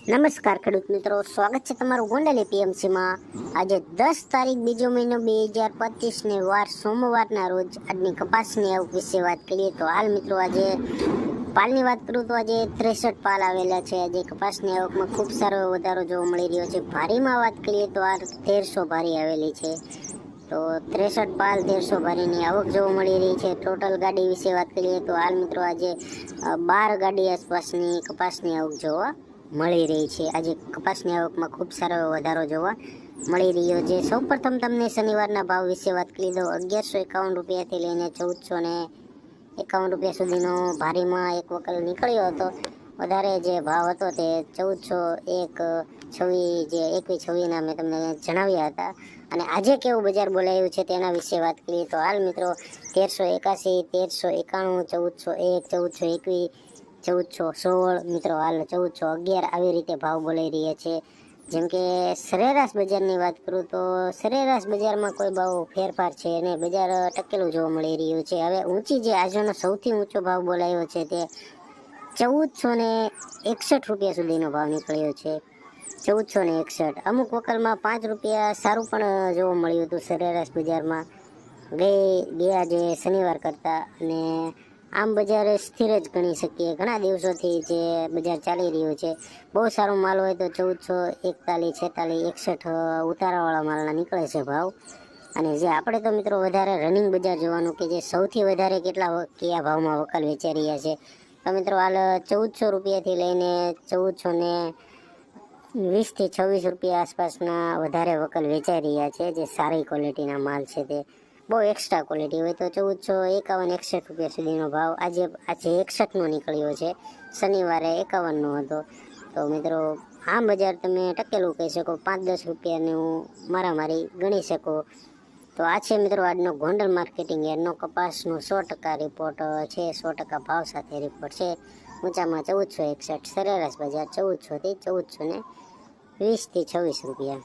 નમસ્કાર ખેડૂત મિત્રો, સ્વાગત છે તમારું ગોંડલ એપીએમસીમાં। આજે 10 તારીખ બીજો મહિનો 2025 ને વાર સોમવારના રોજ આજની કપાસની આવક વિશે વાત કરીએ તો હાલ મિત્રો આજે પાલની વાત કરું તો આજે 63 પાલ આવેલા છે। આજે કપાસની આવકમાં ખૂબ સારો વધારો જોવા મળી રહ્યો છે। ભારીમાં વાત કરીએ તો આ 1300 ભારી આવેલી છે, તો 63 પાલ 1300 ભારીની આવક જોવા મળી રહી છે। ટોટલ ગાડી વિશે વાત કરીએ તો હાલ મિત્રો આજે 12 ગાડી આસપાસની કપાસની આવક જોવા મળી રહી છે। આજે કપાસની આવકમાં ખૂબ સારો વધારો જોવા મળી રહ્યો છે। સૌપ્રથમ તમને શનિવારના ભાવ વિશે વાત કરી દઉં। 1151 રૂપિયાથી લઈને 1451 રૂપિયા સુધીનો ભારીમાં એક વકલ નીકળ્યો હતો। વધારે જે ભાવ હતો તે 1401 જે 2126ના મેં તમને જણાવ્યા હતા। અને આજે કેવું બજાર બોલાયું છે તેના વિશે વાત કરીએ તો હાલ મિત્રો 1381, 1391, 1401, 1421, 1416 મિત્રો હાલ 1411 આવી રીતે ભાવ બોલાઈ રહ્યા છે। જેમ કે સરેરાશ બજારની વાત કરું તો સરેરાશ બજારમાં કોઈ ભાવ ફેરફાર છે અને બજાર ટકેલું જોવા મળી રહ્યું છે। હવે ઊંચી જે આજનો સૌથી ઊંચો ભાવ બોલાયો છે તે 1461 રૂપિયા સુધીનો ભાવ નીકળ્યો છે। 1461 અમુક વકલમાં 5 રૂપિયા સારું પણ જોવા મળ્યું હતું સરેરાશ બજારમાં ગયા જે શનિવાર કરતાં। અને આમ બજાર સ્થિર જ ગણી શકીએ। ઘણા દિવસોથી જે બજાર ચાલી રહ્યું છે, બહુ સારો માલ હોય તો 1441, 46, 61 ઉતારાવાળા માલના નીકળે છે ભાવ। અને જે આપણે તો મિત્રો વધારે રનિંગ બજાર જોવાનું કે જે સૌથી વધારે કયા ભાવમાં વકલ વેચાઈ રહ્યા છે, તો મિત્રો હાલ 1400 રૂપિયાથી લઈને 1420થી 26 રૂપિયા આસપાસના વધારે વકલ વેચાઈ રહ્યા છે। જે સારી ક્વોલિટીના માલ છે તે બહુ એક્સ્ટ્રા ક્વોલિટી હોય તો 1451, 61 રૂપિયા સુધીનો ભાવ આજે 61નો નીકળ્યો છે, શનિવારે 51નો હતો। તો મિત્રો આ બજાર તમે ટકેલું કહી શકો, 5-10 રૂપિયાનું મારામારી ગણી શકો। તો આ છે મિત્રો આજનો ગોંડલ માર્કેટિંગ યાર્ડનો કપાસનો 100% રિપોર્ટ છે, 100% ભાવ સાથે રિપોર્ટ છે। ઊંચામાં 1461, સરેરાશ બજાર 1400થી 1420થી 26 રૂપિયા।